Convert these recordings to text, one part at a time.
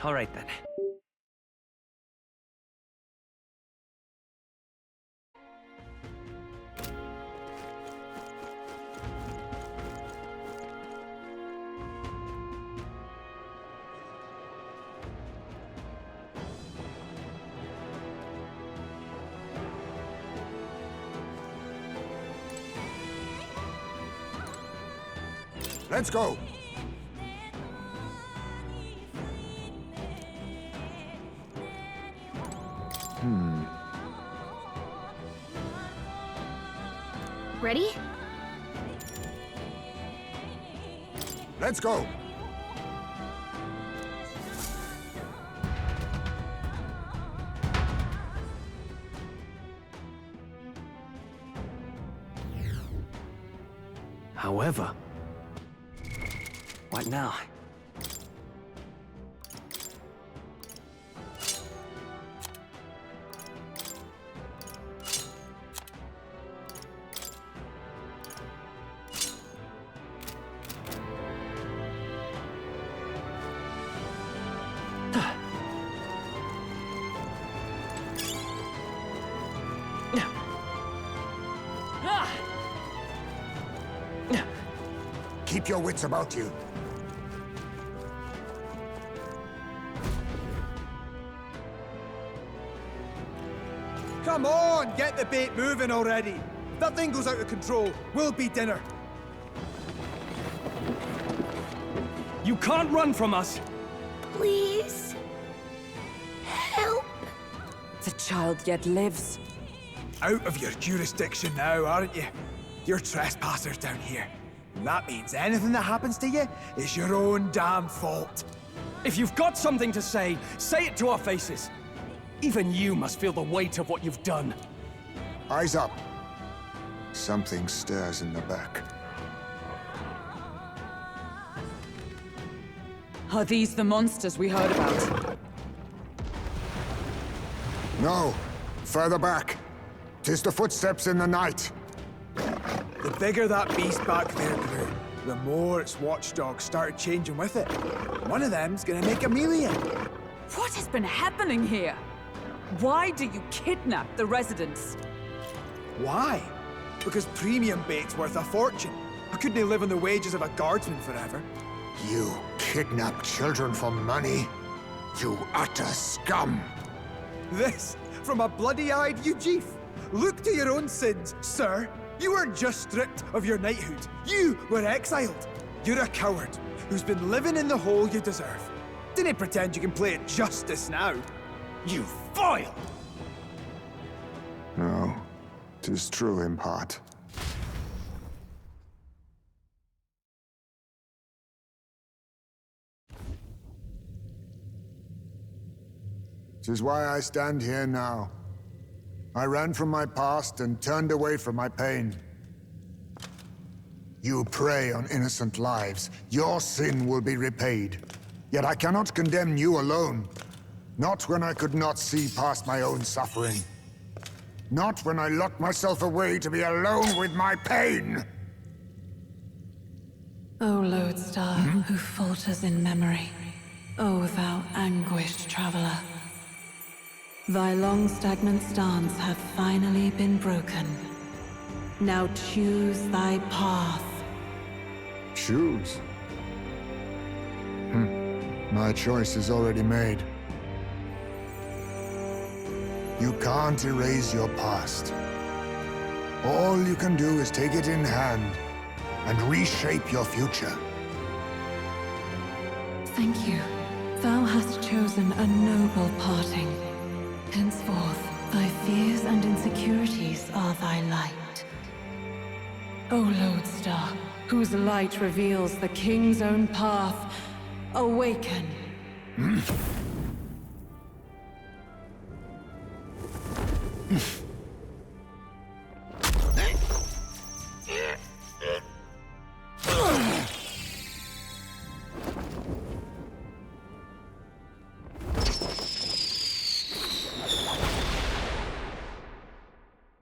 All right then. Let's go. Ready? Let's go. However, what now? Keep your wits about you. Come on, get the bait moving already. If that thing goes out of control, we'll be dinner. You can't run from us! Please. Help. The child yet lives. Out of your jurisdiction now, aren't you? You're trespassers down here. And that means anything that happens to you is your own damn fault. If you've got something to say it to our faces. Even you must feel the weight of what you've done. Eyes up. Something stirs in the back. Are these the monsters we heard about? No. Further back. 'Tis the footsteps in the night. The bigger that beast back there grew, the more its watchdogs started changing with it. One of them's gonna make a million. What has been happening here? Why do you kidnap the residents? Why? Because premium bait's worth a fortune. I couldn't live on the wages of a guardsman forever. You kidnap children for money? You utter scum! This from a bloody-eyed Ujif. Look to your own sins, sir. You weren't just stripped of your knighthood. You were exiled. You're a coward who's been living in the hole you deserve. Didn't pretend you can play at justice now. You foil! No, 'tis true in part. Tis why I stand here now. I ran from my past and turned away from my pain. You prey on innocent lives. Your sin will be repaid. Yet I cannot condemn you alone. Not when I could not see past my own suffering. Not when I locked myself away to be alone with my pain. O lodestar, who falters in memory, O thou anguished traveler. Thy long stagnant stance hath finally been broken. Now choose thy path. Choose? My choice is already made. You can't erase your past. All you can do is take it in hand and reshape your future. Thank you. Thou hast chosen a noble parting. Henceforth, thy fears and insecurities are thy light. O lodestar, whose light reveals the king's own path, awaken.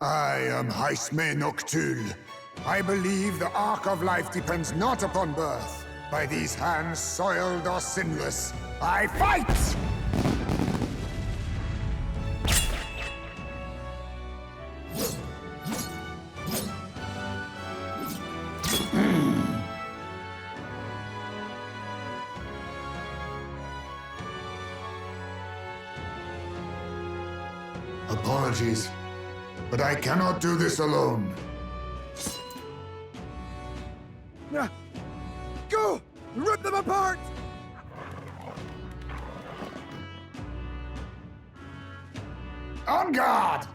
I am Haisme Noctul. I believe the arc of life depends not upon birth, by these hands soiled or sinless. I fight! Apologies, but I cannot do this alone. Go! Rip them apart! On guard!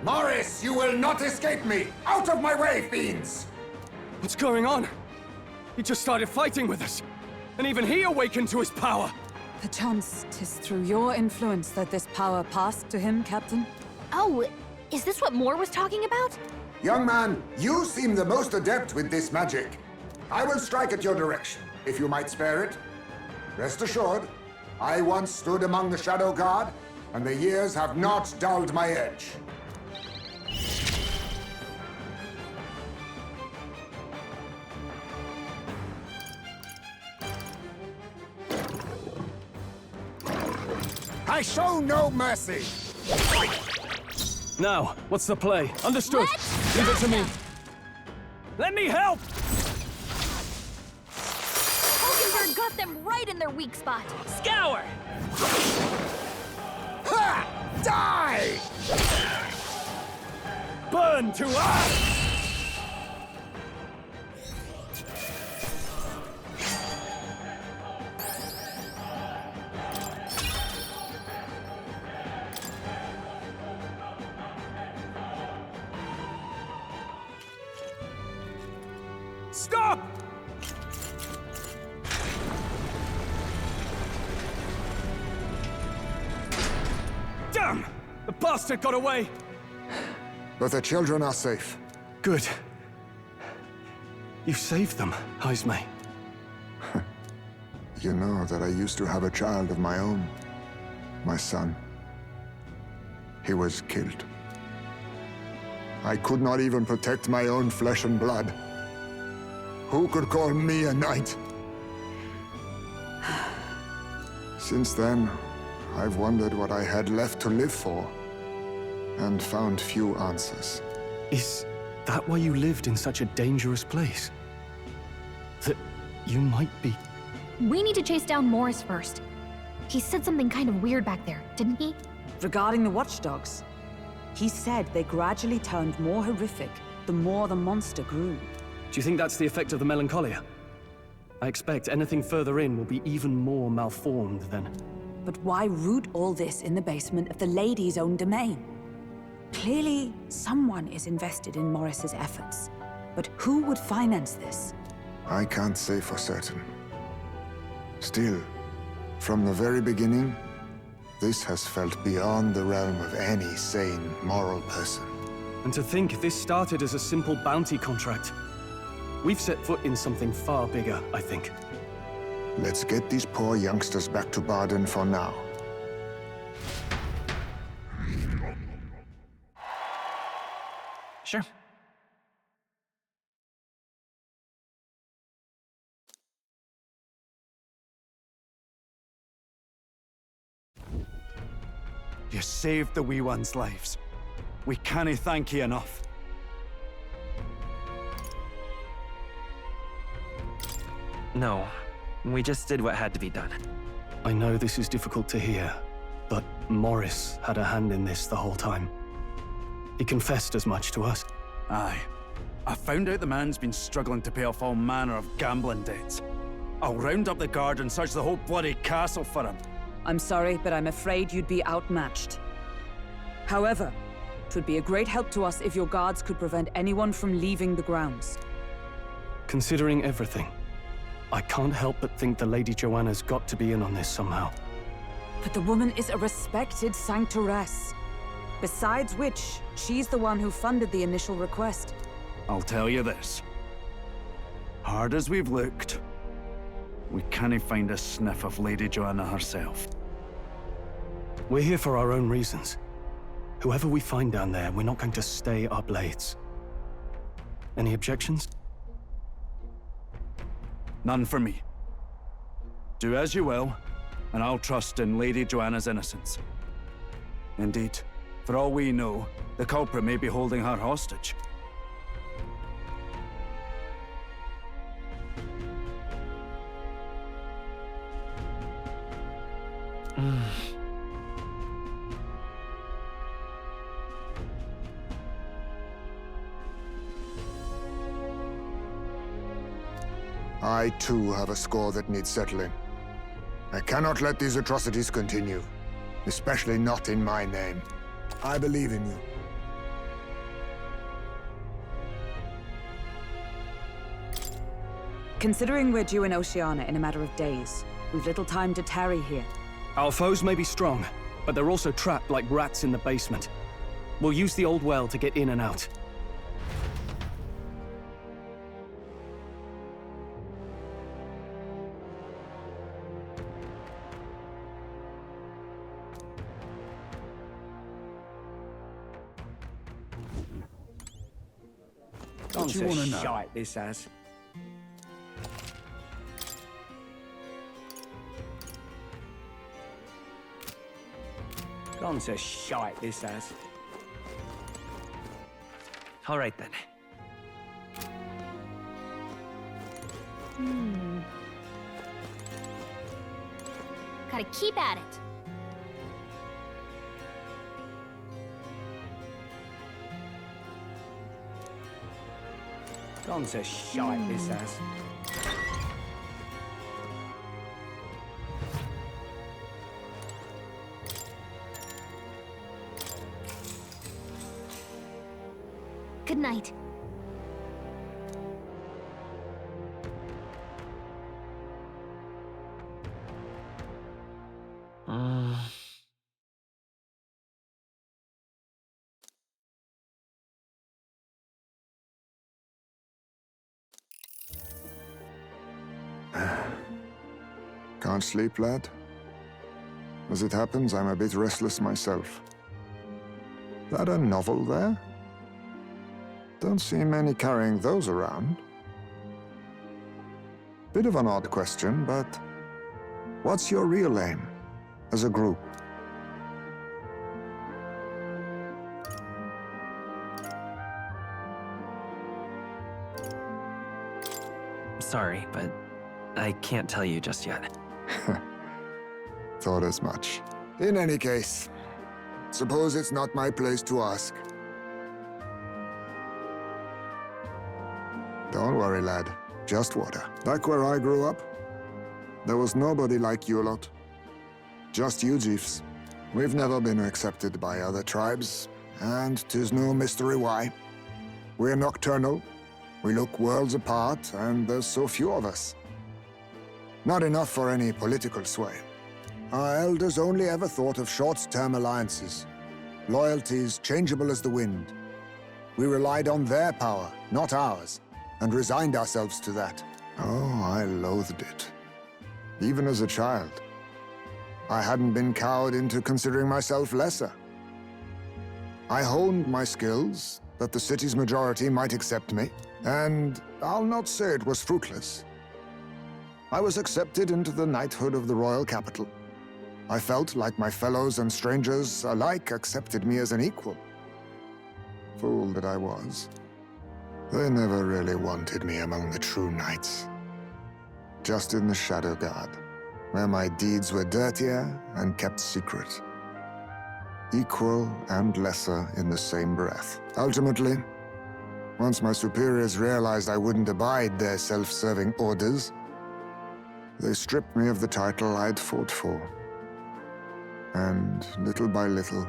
Morris, you will not escape me! Out of my way, fiends! What's going on? He just started fighting with us. And even he awakened to his power. Perchance 'tis through your influence that this power passed to him, Captain? Oh, is this what Moore was talking about? Young man, you seem the most adept with this magic. I will strike at your direction, if you might spare it. Rest assured, I once stood among the Shadow Guard, and the years have not dulled my edge. I show no mercy! Now, what's the play? Understood. Let's Leave it to me. them. Let me help! Hulkenberg got them right in their weak spot. Scour! Ha! Die! Burn to ash! Stop! Damn! The bastard got away! But the children are safe. Good. You saved them, Heismay. You know that I used to have a child of my own. My son. He was killed. I could not even protect my own flesh and blood. Who could call me a knight? Since then, I've wondered what I had left to live for, and found few answers. Is that why you lived in such a dangerous place? That you might be... We need to chase down Morris first. He said something kind of weird back there, didn't he? Regarding the watchdogs, he said they gradually turned more horrific the more the monster grew. Do you think that's the effect of the melancholia? I expect anything further in will be even more malformed then. But why root all this in the basement of the lady's own domain? Clearly, someone is invested in Morris's efforts. But who would finance this? I can't say for certain. Still, from the very beginning, this has felt beyond the realm of any sane, moral person. And to think this started as a simple bounty contract. We've set foot in something far bigger, I think. Let's get these poor youngsters back to Baden for now. Sure. You saved the wee ones' lives. We cannae thank you enough. No, we just did what had to be done. I know this is difficult to hear, but Morris had a hand in this the whole time. He confessed as much to us. Aye. I found out the man's been struggling to pay off all manner of gambling debts. I'll round up the guard and search the whole bloody castle for him. I'm sorry, but I'm afraid you'd be outmatched. However, it would be a great help to us if your guards could prevent anyone from leaving the grounds. Considering everything, I can't help but think the Lady Joanna's got to be in on this somehow. But the woman is a respected sanctoress. Besides which, she's the one who funded the initial request. I'll tell you this. Hard as we've looked, we cannae find a sniff of Lady Joanna herself. We're here for our own reasons. Whoever we find down there, we're not going to stay our blades. Any objections? None for me. Do as you will, and I'll trust in Lady Joanna's innocence. Indeed, for all we know, the culprit may be holding her hostage. I too have a score that needs settling. I cannot let these atrocities continue, especially not in my name. I believe in you. Considering we're due in Oceania in a matter of days, we've little time to tarry here. Our foes may be strong, but they're also trapped like rats in the basement. We'll use the old well to get in and out. What do you want to know? Shite this as. Gone to shite this as. All right then. Gotta keep at it. Gone to shite this as. Good night. Can't sleep, lad? As it happens, I'm a bit restless myself. That a novel there? Don't see many carrying those around. Bit of an odd question, but what's your real aim as a group? Sorry, but I can't tell you just yet. Thought as much. In any case, suppose it's not my place to ask. Don't worry, lad. Just water. Back where I grew up, there was nobody like you lot. Just you chiefs. We've never been accepted by other tribes, and 'tis no mystery why. We're nocturnal, we look worlds apart, and there's so few of us. Not enough for any political sway. Our elders only ever thought of short-term alliances, loyalties changeable as the wind. We relied on their power, not ours, and resigned ourselves to that. Oh, I loathed it. Even as a child. I hadn't been cowed into considering myself lesser. I honed my skills, that the city's majority might accept me, and I'll not say it was fruitless. I was accepted into the knighthood of the royal capital. I felt like my fellows and strangers alike accepted me as an equal. Fool that I was. They never really wanted me among the true knights. Just in the Shadow Guard, where my deeds were dirtier and kept secret. Equal and lesser in the same breath. Ultimately, once my superiors realized I wouldn't abide their self-serving orders, they stripped me of the title I'd fought for. And little by little,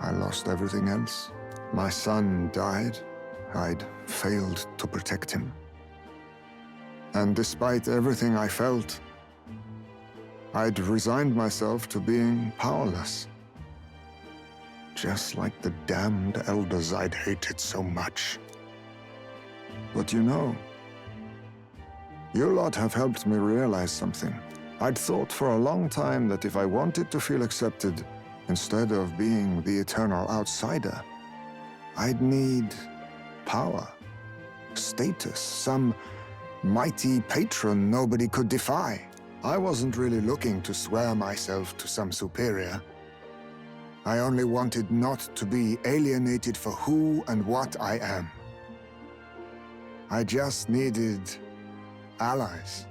I lost everything else. My son died. I'd failed to protect him. And despite everything I felt, I'd resigned myself to being powerless. Just like the damned elders I'd hated so much. But you know, you lot have helped me realize something. I'd thought for a long time that if I wanted to feel accepted, instead of being the eternal outsider, I'd need power, status, some mighty patron nobody could defy. I wasn't really looking to swear myself to some superior. I only wanted not to be alienated for who and what I am. I just needed allies,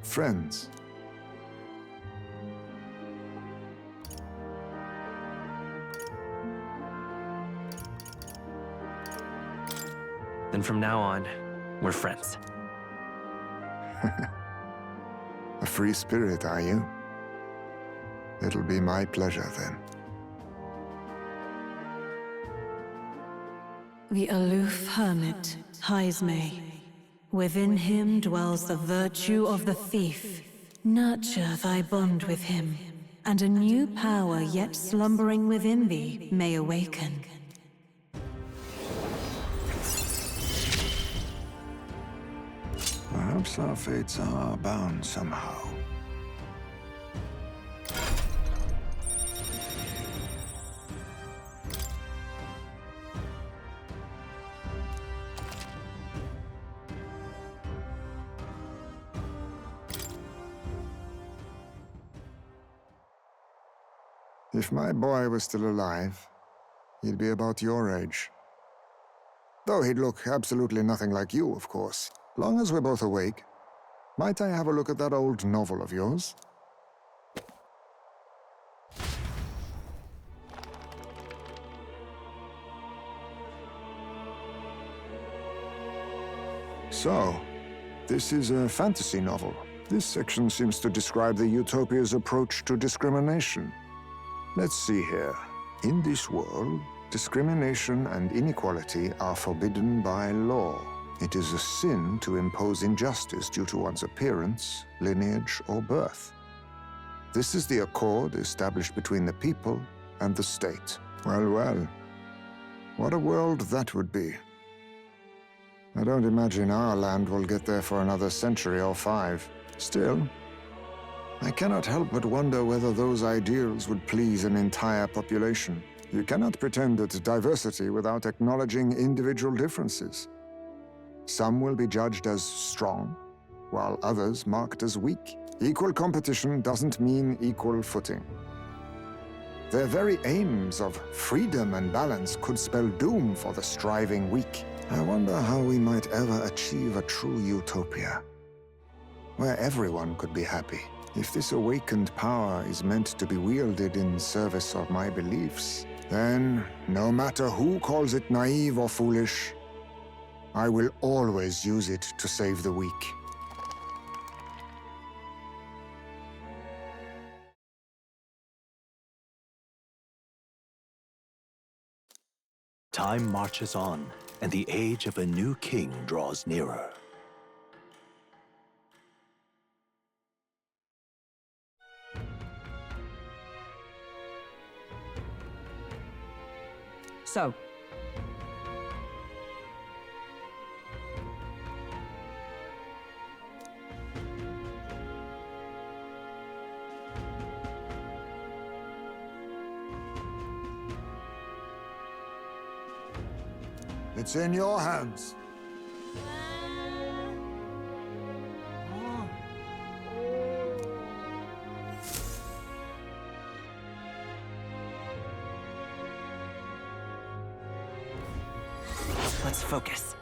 friends. Then from now on, we're friends. A free spirit, are you? It'll be my pleasure then. The aloof hermit, Heismay. Within him dwells the virtue of the thief. Nurture thy bond with him, and a new power yet slumbering within thee may awaken. Perhaps our fates are bound somehow. If my boy was still alive, he'd be about your age. Though he'd look absolutely nothing like you, of course. Long as we're both awake, might I have a look at that old novel of yours? So, this is a fantasy novel. This section seems to describe the Utopia's approach to discrimination. Let's see here. In this world, discrimination and inequality are forbidden by law. It is a sin to impose injustice due to one's appearance, lineage, or birth. This is the accord established between the people and the state. Well, well. What a world that would be. I don't imagine our land will get there for another century or 5. Still, I cannot help but wonder whether those ideals would please an entire population. You cannot pretend at diversity without acknowledging individual differences. Some will be judged as strong, while others marked as weak. Equal competition doesn't mean equal footing. Their very aims of freedom and balance could spell doom for the striving weak. I wonder how we might ever achieve a true utopia, where everyone could be happy. If this awakened power is meant to be wielded in service of my beliefs, then, no matter who calls it naive or foolish, I will always use it to save the weak. Time marches on, and the age of a new king draws nearer. So, It's in your hands. Let's focus.